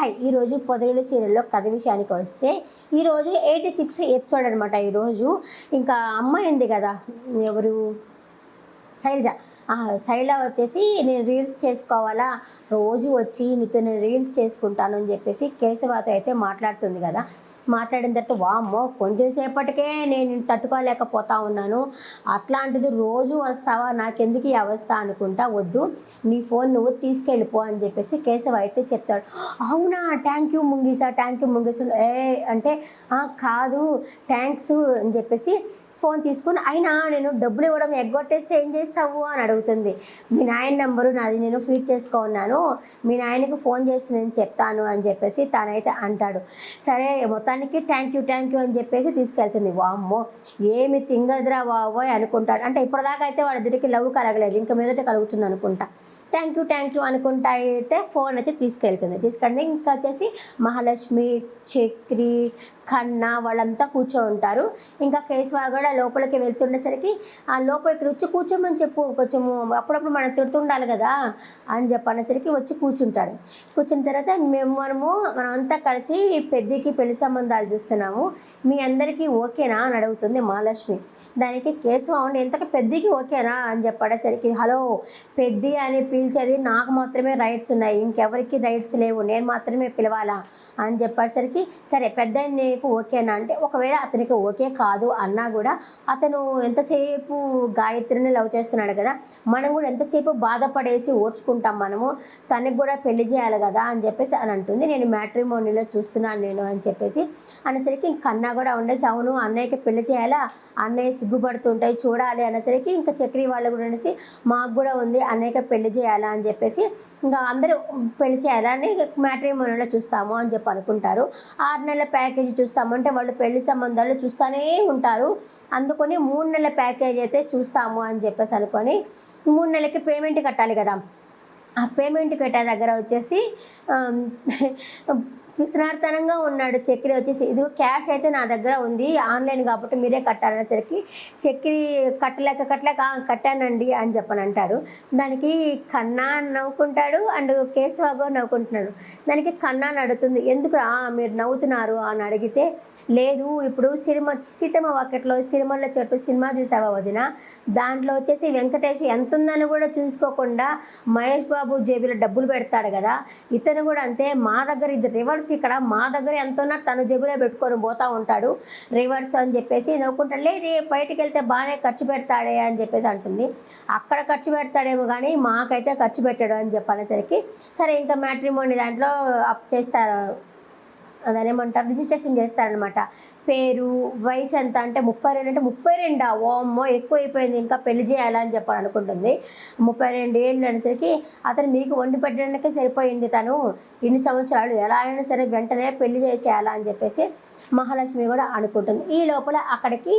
Hi ఈరోజు పొదరిల్లు సీరియల్లో కథ విషయానికి వస్తే ఈరోజు 86 ఎపిసోడ్ అనమాట. ఈరోజు ఇంకా అమ్మాయి ఉంది కదా, ఎవరు, శైలజ. శైల వచ్చేసి నేను రీల్స్ చేసుకోవాలా, రోజు వచ్చి నీతో నేను రీల్స్ చేసుకుంటాను అని చెప్పేసి కేశవతో అయితే మాట్లాడుతుంది కదా. మాట్లాడిన తర్వాత వామ్మో కొంచెం సేపటికే నేను తట్టుకోలేకపోతా ఉన్నాను, అట్లాంటిది రోజు వస్తావా, నాకెందుకు ఈ అవస్థ అనుకుంటా, వద్దు నీ ఫోన్ నువ్వు తీసుకెళ్ళిపో అని చెప్పేసి కేశవ అయితే చెప్తాడు. అవునా, థ్యాంక్ యూ ముంగీసా, థ్యాంక్ యూ ముంగీసా అంటే కాదు థ్యాంక్స్ అని చెప్పేసి ఫోన్ తీసుకుని, అయినా నేను డబ్బులు ఇవ్వడం ఎగ్గొట్టేస్తే ఏం చేస్తావు అని అడుగుతుంది. మీ నాయన నెంబరు నాది నేను ఫీడ్ చేసుకున్నాను, మీ నాయనకి ఫోన్ చేసి నేను చెప్తాను అని చెప్పేసి తనైతే అంటాడు. సరే మొత్తానికి థ్యాంక్ యూ అని చెప్పేసి తీసుకెళ్తుంది. వామ్మో ఏమి తింగదురా బాబోయ్ అనుకుంటాడు. అంటే ఇప్పటిదాకా అయితే వాళ్ళిద్దరికి లవ్ కలగలేదు, ఇంకా మీదట కలుగుతుంది అనుకుంటా. థ్యాంక్ యూ అనుకుంటా అయితే ఫోన్ అయితే తీసుకెళ్తుంది. ఇంకా వచ్చేసి మహాలక్ష్మి, చక్రి, కన్నా వాళ్ళంతా కూర్చో ఉంటారు. ఇంకా కేశవ కూడా లోపలికి వెళ్తుండేసరికి ఆ లోపలికి వచ్చి కూర్చోమని చెప్పు, కొంచెము అప్పుడప్పుడు మనం తిడుతుండాలి కదా అని చెప్పనేసరికి వచ్చి కూర్చుంటాడు. కూర్చున్న తర్వాత మనమంతా కలిసి పెద్దకి పెళ్లి సంబంధాలు చూస్తున్నాము, మీ అందరికీ ఓకేనా అని అడుగుతుంది మహాలక్ష్మి. దానికి కేశవ ఉండి ఎంతకు పెద్దకి ఓకేనా అని చెప్పేసరికి, హలో పెద్ది అని పిలిచేది నాకు మాత్రమే రైట్స్ ఉన్నాయి, ఇంకెవరికి రైట్స్ లేవు, నేను మాత్రమే పిలవాలా అని చెప్పేసరికి, సరే పెద్ద నీకు ఓకేనా అంటే, ఒకవేళ అతనికి ఓకే కాదు అన్నా కూడా అతను ఎంతసేపు గాయత్రిని లవ్ చేస్తున్నాడు కదా, మనం కూడా ఎంతసేపు బాధపడేసి ఓర్చుకుంటాం, మనము తనకి కూడా పెళ్లి చేయాలి కదా అని చెప్పేసి అని అంటుంది. నేను మ్యాట్రిమోనీలో చూస్తున్నాను నేను అని చెప్పేసి అనేసరికి కన్నా కూడా ఉండేసి, అవును అన్నయ్యకి పెళ్లి చేయాలా, అన్నయ్య సిగ్గుపడుతుంటాయి చూడాలి అనేసరికి ఇంకా చక్రి వాళ్ళు కూడా అనేసి మాకు కూడా ఉంది అన్నయ్యకి పెళ్లి చేయాలా అని చెప్పేసి ఇంకా అందరూ పెళ్లి చేయాలని మ్యాట్రిమోనీలో చూస్తాము అని చెప్పి అనుకుంటారు. 6 నెలల ప్యాకేజీ చూస్తామంటే వాళ్ళు పెళ్లి సంబంధాలు చూస్తూనే ఉంటారు, అందుకని 3 నెలల ప్యాకేజ్ అయితే చూస్తాము అని చెప్పేసి అనుకొని 3 నెలలకి పేమెంట్ కట్టాలి కదా. ఆ పేమెంట్ కట్టే దగ్గర వచ్చేసి విశ్రార్థనంగా ఉన్నాడు చక్రి. వచ్చేసి ఇది క్యాష్ అయితే నా దగ్గర ఉంది, ఆన్లైన్ కాబట్టి మీరే కట్టాలనేసరికి చక్రి కట్టలేక కట్టానండి అని చెప్పని అంటాడు. దానికి కన్నా నవ్వుకుంటాడు అండ్ కేశవ నవ్వుకుంటున్నాడు. దానికి కన్నా అడుగుతుంది, ఎందుకు మీరు నవ్వుతున్నారు అని అడిగితే, లేదు ఇప్పుడు సీతమ్మ వాకెట్లో సిరిమల్ల చెట్టు సినిమా చూసావా వదిన, దాంట్లో వచ్చేసి వెంకటేష్ ఎంత ఉందని కూడా చూసుకోకుండా మహేష్ బాబు జేబులో డబ్బులు పెడతాడు కదా, ఇతను కూడా అంతే, మా దగ్గర ఇది రివర్స్, ఇక్కడ మా దగ్గర ఎంత ఉన్నా తన జేబులో పెట్టుకొని పోతూ ఉంటాడు రివర్స్ అని చెప్పేసి నవ్వుకుంటాడు. లేదు బయటికి వెళ్తే బాగానే ఖర్చు పెడతాడే అని చెప్పేసి అంటుంది. అక్కడ ఖర్చు పెడతాడేమో కానీ మాకైతే ఖర్చు పెట్టాడు అని చెప్పనేసరికి, సరే ఇంకా మ్యాట్రిమోనీ దాంట్లో అప్ చేస్తారు, అదేమంటారు రిజిస్ట్రేషన్ చేస్తారనమాట. పేరు, వయసు ఎంత అంటే 32 అంటే 32 ఓమ్మో ఎక్కువ అయిపోయింది, ఇంకా పెళ్లి చేయాలని చెప్పని అనుకుంటుంది. 32 ఏళ్ళు అనేసరికి అతను మీకు వండి పెట్టడానికే సరిపోయింది, తను ఇన్ని సంవత్సరాలు ఎలా అయినా సరే వెంటనే పెళ్లి చేసేయాలా అని చెప్పేసి మహాలక్ష్మి కూడా అనుకుంటుంది. ఈ లోపల అక్కడికి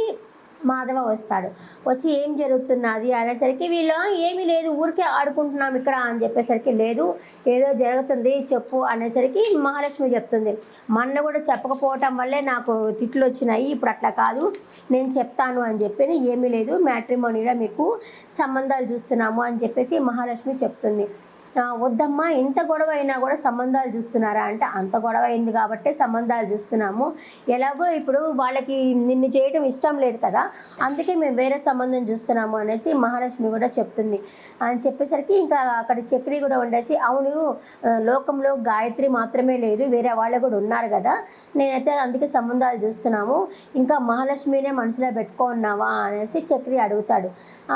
మాధవ వస్తాడు. వచ్చి ఏం జరుగుతున్నది అనేసరికి, వీళ్ళు ఏమీ లేదు ఊరికే ఆడుకుంటున్నాం ఇక్కడ అని చెప్పేసరికి, లేదు ఏదో జరుగుతుంది చెప్పు అనేసరికి మహాలక్ష్మి చెప్తుంది, మొన్న కూడా చెప్పకపోవటం వల్లే నాకు తిట్లు వచ్చినాయి, ఇప్పుడు అట్లా కాదు నేను చెప్తాను అని చెప్పి, ఏమీ లేదు మ్యాట్రిమోనీలో మీకు సంబంధాలు చూస్తున్నాము అని చెప్పేసి మహాలక్ష్మి చెప్తుంది. వద్దమ్మా ఇంత గొడవ అయినా కూడా సంబంధాలు చూస్తున్నారా అంటే, అంత గొడవ అయింది కాబట్టి సంబంధాలు చూస్తున్నాము, ఎలాగో ఇప్పుడు వాళ్ళకి నిన్ను చేయడం ఇష్టం లేదు కదా, అందుకే మేము వేరే సంబంధం చూస్తున్నాము అనేసి మహాలక్ష్మి కూడా చెప్తుంది. అని చెప్పేసరికి ఇంకా అక్కడ చక్రి కూడా ఉండేసి, అవును లోకంలో గాయత్రి మాత్రమే లేదు వేరే వాళ్ళు కూడా ఉన్నారు కదా, నేనైతే అందుకే సంబంధాలు చూస్తున్నాము, ఇంకా మహాలక్ష్మినే మనసులో పెట్టుకున్నావా అనేసి చక్రి అడుగుతాడు.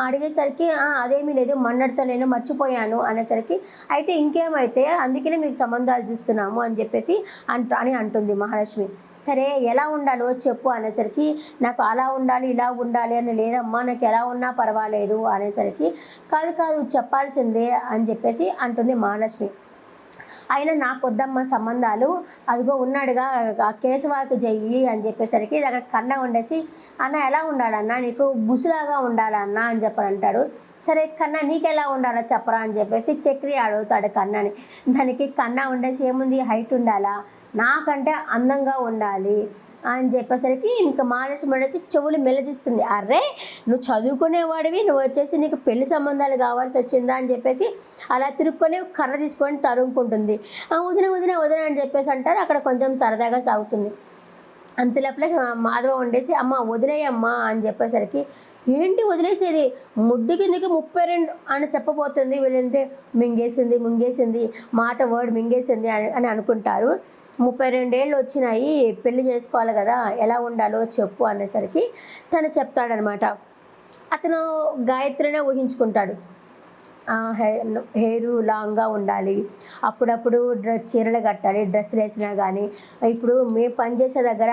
అడిగేసరికి అదేమీ లేదు మొన్నటితో నేను మర్చిపోయాను అనేసరికి, అయితే ఇంకేమైతే అందుకనే మీకు సంబంధాలు చూస్తున్నాము అని చెప్పేసి అని అంటుంది మహాలక్ష్మి. సరే ఎలా ఉండాలో చెప్పు అనేసరికి, నాకు అలా ఉండాలి ఇలా ఉండాలి అని లేదమ్మా, నాకు ఎలా ఉన్నా పర్వాలేదు అనేసరికి, కాదు చెప్పాల్సిందే అని చెప్పేసి అంటుంది మహాలక్ష్మి. అయినా నాకు వద్దమ్మ సంబంధాలు, అదిగో ఉన్నాడుగా కేశవాకి చెయ్యి అని చెప్పేసరికి అక్కడ కన్నా ఉండేసి, అన్న ఎలా ఉండాలన్నా, నీకు బుసులాగా ఉండాలన్నా అని చెప్పని అంటాడు. సరే కన్నా నీకు ఎలా ఉండాలో చెప్పరా అని చెప్పేసి చక్రి అడుగుతాడు కన్నాని. దానికి కన్నా ఉండేసి, ఏముంది హైట్ ఉండాలా, నాకంటే అందంగా ఉండాలి, అని చెప్పేసరికి ఇంకా మహాలక్ష్మి అనేసి చెవులు మెల్లదీస్తుంది. అరే నువ్వు చదువుకునేవాడివి, నువ్వు వచ్చేసి నీకు పెళ్లి సంబంధాలు కావాల్సి వచ్చిందా అని చెప్పేసి అలా తిరుక్కొని కర్ర తీసుకొని తరుముకుంటుంది. వదిన వదిన వదిన అని చెప్పేసి అంటారు. అక్కడ కొంచెం సరదాగా సాగుతుంది. అంతలోపల మాధవ ఉండేసి అమ్మ వదిలేయమ్మా అని చెప్పేసరికి ఏంటి వదిలేసేది, ముడ్డు కిందకి 32 అని చెప్పబోతుంది. వీళ్ళంటే మింగేసింది మింగేసింది మాట వర్డ్ మింగేసింది అని అనుకుంటారు. 32 ఏళ్ళు వచ్చినాయి, పెళ్లి చేసుకోవాలి కదా, ఎలా ఉండాలో చెప్పు అనేసరికి తను చెప్తాడనమాట. అతను గాయత్రినే ఊహించుకుంటాడు. హెయిర్ లాంగ్గా ఉండాలి, అప్పుడప్పుడు చీరలు కట్టాలి, డ్రెస్సులు వేసినా కానీ. ఇప్పుడు మేము పనిచేసే దగ్గర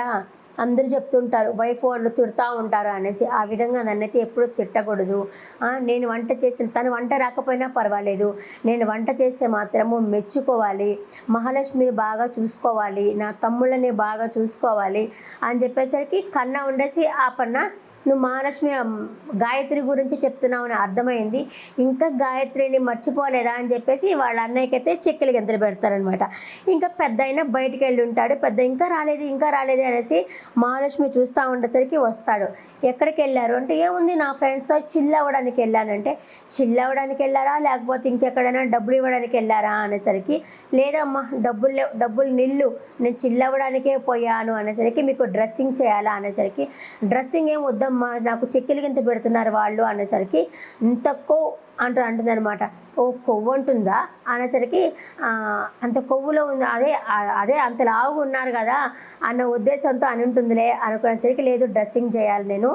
అందరూ చెప్తుంటారు వైఫ్ వాళ్ళు తిడుతూ ఉంటారు అనేసి. ఆ విధంగా నన్నైతే ఎప్పుడూ తిట్టకూడదు. నేను వంట చేసిన తను వంట రాకపోయినా పర్వాలేదు, నేను వంట చేస్తే మాత్రము మెచ్చుకోవాలి, మహాలక్ష్మిని బాగా చూసుకోవాలి, నా తమ్ముళ్ళని బాగా చూసుకోవాలి అని చెప్పేసరికి కన్నా ఉండేసి ఆపన్న నువ్వు మహాలక్ష్మి గాయత్రి గురించి చెప్తున్నావు అని అర్థమైంది, ఇంకా గాయత్రిని మర్చిపోలేదా అని చెప్పేసి వాళ్ళ అన్నయ్యకైతే చెక్కలు గెంతులు పెడతారనమాట. ఇంకా పెద్ద అయినా బయటికి వెళ్ళి ఉంటాడు. పెద్ద ఇంకా రాలేదు అనేసి మహాలక్ష్మి చూస్తూ ఉండేసరికి వస్తాడు. ఎక్కడికి వెళ్ళారు అంటే ఏముంది నా ఫ్రెండ్స్తో చిల్ అవ్వడానికి వెళ్ళానంటే, చిల్ అవ్వడానికి వెళ్ళారా లేకపోతే ఇంకెక్కడైనా డబ్బులు ఇవ్వడానికి వెళ్ళారా అనేసరికి లేదమ్మా డబ్బులు నిల్లు, నేను చిల్ అవ్వడానికే పోయాను అనేసరికి మీకు డ్రెస్సింగ్ చేయాలా అనేసరికి డ్రెస్సింగ్ ఏం వద్దమ్మా నాకు చెక్కిలి గింత పెడుతున్నారు వాళ్ళు అనేసరికి ఇంతకో అంటుందన్నమాట. ఓ కొవ్వు ఉంటుందా అనేసరికి అంత కొవ్వులో ఉంది, అదే అంత లావుగా ఉన్నారు కదా అన్న ఉద్దేశంతో అని ఉంటుందిలే అనుకునేసరికి లేదు డ్రెస్సింగ్ చేయాలి నేను,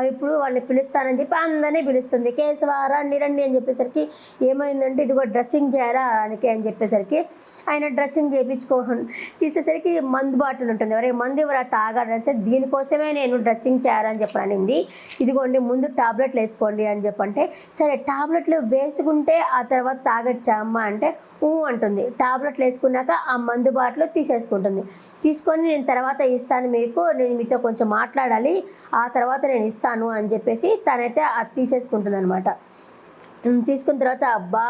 ఇప్పుడు వాళ్ళని పిలుస్తానని చెప్పి అందరినీ పిలుస్తుంది. కేశవ రండి అని చెప్పేసరికి ఏమైందంటే ఇదిగో డ్రెస్సింగ్ చేయాలా అని చెప్పేసరికి ఆయన డ్రెస్సింగ్ తీసేసరికి మందు బాటిల్ ఉంటుంది, ఎవరైనా మందు ఎవరైనా తాగాడనేసి దీనికోసమే నేను డ్రెస్సింగ్ చేయాలని చెప్పనింది, ఇదిగోండి ముందు టాబ్లెట్లు వేసుకోండి అని చెప్పంటే సరే టాబ్లెట్లు వేసుకుంటే ఆ తర్వాత తాగొచ్చా అమ్మ అంటే అంటుంది. టాబ్లెట్లు వేసుకున్నాక ఆ మందు బాటిల్ తీసేసుకుంటుంది. తీసుకొని నేను తర్వాత ఇస్తాను మీకు, నేను మీతో కొంచెం మాట్లాడాలి, ఆ తర్వాత నేను ఇస్తాను అని చెప్పేసి తనైతే అది తీసేసుకుంటుంది అనమాట. తీసుకున్న తర్వాత అబ్బా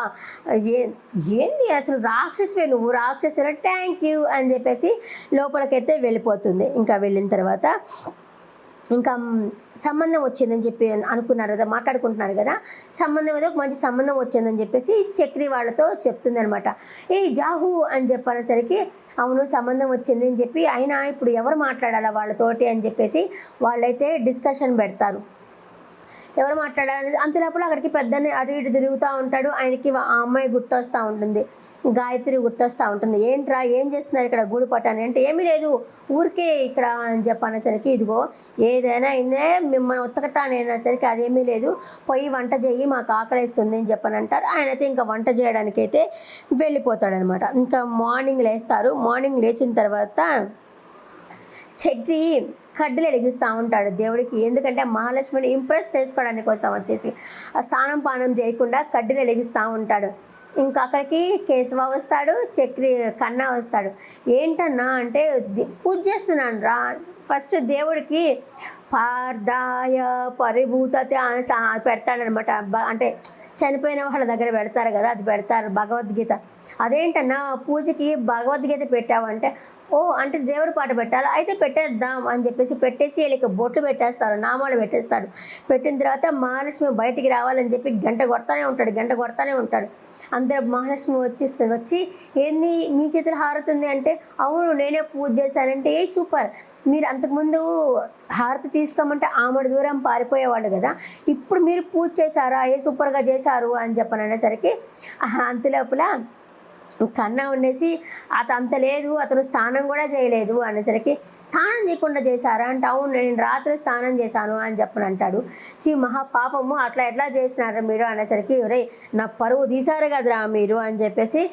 ఏంది అసలు రాక్షసువే నువ్వు, రాక్షసు థ్యాంక్ యూ అని చెప్పేసి లోపలికైతే వెళ్ళిపోతుంది. ఇంకా వెళ్ళిన తర్వాత ఇంకా సంబంధం వచ్చిందని చెప్పి అనుకున్నారు కదా, మాట్లాడుకుంటున్నారు కదా, సంబంధం ఏదో మంచి సంబంధం వచ్చిందని చెప్పేసి చక్రి వాళ్ళతో చెప్తుంది అనమాట. జాహు అని చెప్పనేసరికి అవును సంబంధం వచ్చింది అని చెప్పి అయినా ఇప్పుడు ఎవరు మాట్లాడాలా వాళ్ళతోటి అని చెప్పేసి వాళ్ళైతే డిస్కషన్ పెడతారు. ఎవరు మాట్లాడాలని అంతలోపల అక్కడికి పెద్దని అటు ఇటు తిరుగుతూ ఉంటాడు. ఆయనకి ఆ అమ్మాయి గుర్తొస్తూ ఉంటుంది, గాయత్రి గుర్తొస్తూ ఉంటుంది. ఏంట్రా ఏం చేస్తున్నారు ఇక్కడ గూడు పట్టాని అంటే ఏమీ లేదు ఊరికే ఇక్కడ అని చెప్పనేసరికి ఇదిగో ఏదైనా అయిందే మిమ్మల్ని ఉతకటానేసరికి అదేమీ లేదు, పోయి వంట చేయి మాకు ఆకలిస్తుంది అని చెప్పనంటారు. ఆయనైతే ఇంకా వంట చేయడానికి అయితే వెళ్ళిపోతాడనమాట. ఇంకా మార్నింగ్ లేస్తారు. మార్నింగ్ లేచిన తర్వాత చక్రి కడ్డలు ఎడిగిస్తూ ఉంటాడు దేవుడికి. ఎందుకంటే మహాలక్ష్మిని ఇంప్రెస్ చేసుకోవడానికి కోసం వచ్చేసి ఆ స్నానం పానం చేయకుండా కడ్డలు ఎడిగిస్తూ ఉంటాడు. ఇంకా అక్కడికి కేశవ వస్తాడు, చక్రి కన్నా వస్తాడు. ఏంటన్నా అంటే పూజ చేస్తున్నాను రా, ఫస్ట్ దేవుడికి పార్థాయ పరిభూతతే అని పెడతాడనమాట. అంటే చనిపోయిన వాళ్ళ దగ్గర పెడతారు కదా, అది పెడతారు భగవద్గీత. అదేంటన్నా పూజకి భగవద్గీత పెట్టావంటే అంటే దేవుడి పాట పెట్టాలి, అయితే పెట్టేద్దాం అని చెప్పేసి పెట్టేసి వీళ్ళకి బొట్లు పెట్టేస్తారు, నామాలు పెట్టేస్తాడు. పెట్టిన తర్వాత మహాలక్ష్మి బయటికి రావాలని చెప్పి గంట కొడతానే ఉంటాడు. అందరూ మహాలక్ష్మి వచ్చి ఏంది మీ చేతులు హారతుంది అంటే అవును నేనే పూజ చేశానంటే సూపర్, మీరు అంతకుముందు హారతి తీసుకోమంటే ఆమెడు దూరం పారిపోయేవాళ్ళు కదా, ఇప్పుడు మీరు పూజ చేశారా సూపర్గా చేశారు అని చెప్పననేసరికి అంతలోపల కన్నా ఉండేసి అంత లేదు, అతను స్నానం కూడా చేయలేదు అనేసరికి స్నానం చేయకుండా చేశారా అంటే అవును నేను రాత్రి స్నానం చేశాను అని చెప్పనంటాడు. మహాపాపము అట్లా ఎట్లా చేసినారా మీరు అనేసరికి ఒరే నా పరువు తీశారు కదరా మీరు అని చెప్పేసి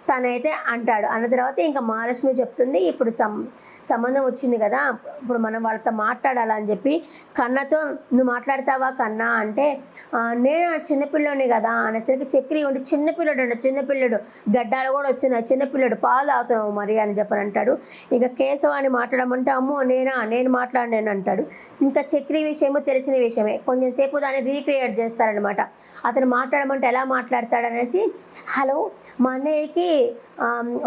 తనైతే అంటాడు. అన్న తర్వాత ఇంకా మహాలక్ష్మి చెప్తుంది ఇప్పుడు సంబంధం వచ్చింది కదా, ఇప్పుడు మనం వాళ్ళతో మాట్లాడాలని చెప్పి కన్నతో నువ్వు మాట్లాడతావా కన్నా అంటే నేను చిన్నపిల్లోని కదా అనేసరికి చక్రి ఉండి చిన్నపిల్లడు గడ్డాలు కూడా వచ్చిన చిన్నపిల్లడు పాలు తాగుతున్నావు మరి అని చెప్పనంటాడు. ఇంకా కేశవాన్ని మాట్లాడమంటే అమ్మో నేను మాట్లాడలేను అంటాడు. ఇంకా చక్రి విషయమో తెలిసిన విషయమే, కొంచెం సేపు దాన్ని రీక్రియేట్ చేస్తారనమాట. అతను మాట్లాడమంటే ఎలా మాట్లాడతాడనేసి హలో మా అన్నయ్యకి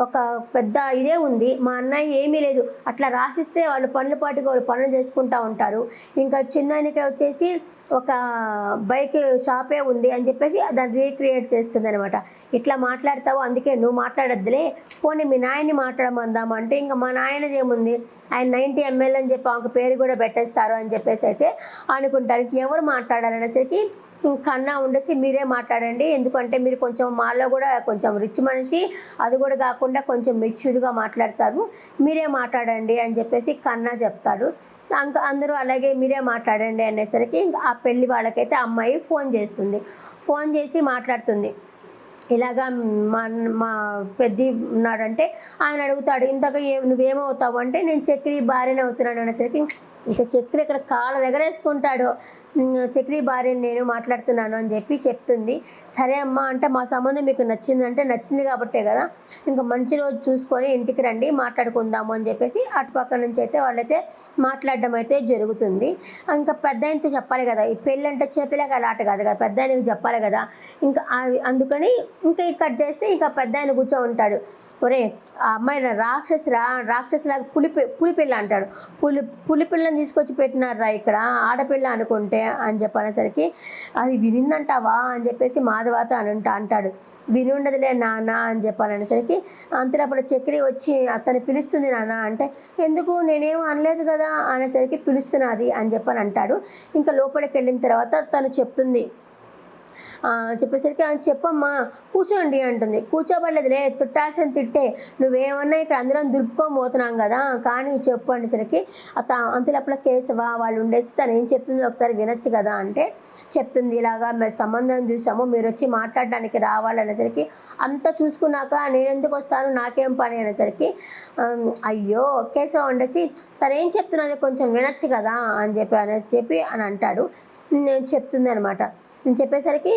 ఒక పెద్ద ఇదే ఉంది, మా అన్నయ్య ఏమీ లేదు, అట్లా రాసిస్తే వాళ్ళు పనుల పాటికి వాళ్ళు పనులు చేసుకుంటూ ఉంటారు. ఇంకా చిన్నాయనకి వచ్చేసి ఒక బైక్ షాపే ఉంది అని చెప్పేసి దాన్ని రీక్రియేట్ చేస్తుంది అనమాట. ఇట్లా మాట్లాడతావు, అందుకే నువ్వు మాట్లాడొద్దులే, పోనీ మీ నాయన్ని మాట్లాడమందాం అంటే ఇంకా మా నాయనది ఏముంది, ఆయన 90 ml అని చెప్పి ఆమెకు పేరు కూడా పెట్టేస్తారు అని చెప్పేసి అయితే అనుకుంటారు. ఎవరు మాట్లాడాలనేసరికి కన్నా ఉండేసి మీరే మాట్లాడండి, ఎందుకంటే మీరు కొంచెం మాలో కూడా కొంచెం రిచ్ మనిషి, అది కూడా కాకుండా కొంచెం మెచ్యూర్డ్గా మాట్లాడతారు, మీరే మాట్లాడండి అని చెప్పేసి కన్నా చెప్తాడు. అందరూ అలాగే మీరే మాట్లాడండి అనేసరికి ఇంకా ఆ పెళ్ళి వాళ్ళకైతే అమ్మాయి ఫోన్ చేస్తుంది. ఫోన్ చేసి మాట్లాడుతుంది, ఇలాగా మా మా పెద్ద ఉన్నాడంటే ఆయన అడుగుతాడు, ఇంతక నువ్వేమవుతావు అంటే నేను చక్రి భార్యనే అవుతున్నాను అనేసరికి ఇంకా చక్రి ఇక్కడ కాళ్ళ దగ్గర వేసుకుంటాడు. చక్రి భార్యని నేను మాట్లాడుతున్నాను అని చెప్పి చెప్తుంది. సరే అమ్మా అంటే మా సంబంధం మీకు నచ్చిందంటే నచ్చింది కాబట్టే కదా, ఇంకా మంచి రోజు చూసుకొని ఇంటికి రండి మాట్లాడుకుందాము అని చెప్పేసి అటుపక్క నుంచి అయితే వాళ్ళైతే మాట్లాడడం అయితే జరుగుతుంది. ఇంకా పెద్ద ఆయనతో చెప్పాలి కదా, ఈ పెళ్ళి అంటే చిన్నపిల్లకి ఆట కాదు కదా, పెద్ద ఆయనకి చెప్పాలి కదా. ఇంకా అందుకని ఇంకా కట్ చేస్తే ఇంకా పెద్ద ఆయన కూర్చో ఉంటాడు. ఒరే ఆ అమ్మాయి రాక్షసులాగా పులిపిల్ల అంటాడు. పులిపిల్లని తీసుకొచ్చి పెట్టినారా ఇక్కడ ఆడపిల్ల అనుకుంటే అని చెప్పనేసరికి అది వినిందంటావా అని చెప్పేసి మాధవాత అంటాడు. వినుండదులే నాన్న అని చెప్పాలనేసరికి అంతలోపల చక్రి వచ్చి అతను పిలుస్తుంది నాన్న అంటే, ఎందుకు నేనేం అనలేదు కదా అనేసరికి పిలుస్తున్నది అని చెప్పని అంటాడు. ఇంకా లోపలికి వెళ్ళిన తర్వాత తను చెప్తుంది. చెప్పేసరికి చెప్పమ్మా కూర్చోండి అంటుంది. కూర్చోబడలేదులే, తిట్టాల్సిన తిట్టే, నువ్వేమన్నా ఇక్కడ అందరం దులుపుకోబోతున్నాం కదా, కానీ చెప్పు అనేసరికి అంతలోపల కేశవ వాళ్ళు ఉండేసి తను ఏం చెప్తుందో ఒకసారి వినొచ్చు కదా అంటే చెప్తుంది, ఇలాగా మేము సంబంధం చూసాము, మీరు వచ్చి మాట్లాడడానికి రావాలనేసరికి అంతా చూసుకున్నాక నేను ఎందుకు వస్తాను, నాకేం పని అనేసరికి అయ్యో కేశవ ఉండేసి తను ఏం చెప్తున్నది కొంచెం వినొచ్చు కదా అని చెప్పి అని అంటాడు. నేను చెప్తుంది అనమాట. నేను చెప్పేసరికి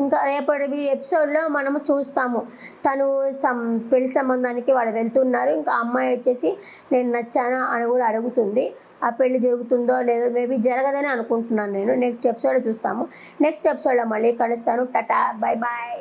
ఇంకా రేపటి ఎపిసోడ్లో మనము చూస్తాము, తను పెళ్లి సంబంధానికి వాళ్ళు వెళ్తున్నారు. ఇంకా అమ్మాయి వచ్చేసి నేను నచ్చానా అని కూడా అడుగుతుంది. ఆ పెళ్లి జరుగుతుందో లేదో మేబీ జరగదని అనుకుంటున్నాను నేను. నెక్స్ట్ ఎపిసోడ్ చూస్తాము. నెక్స్ట్ ఎపిసోడ్లో మళ్ళీ కలుస్తాను. Tata, bye bye.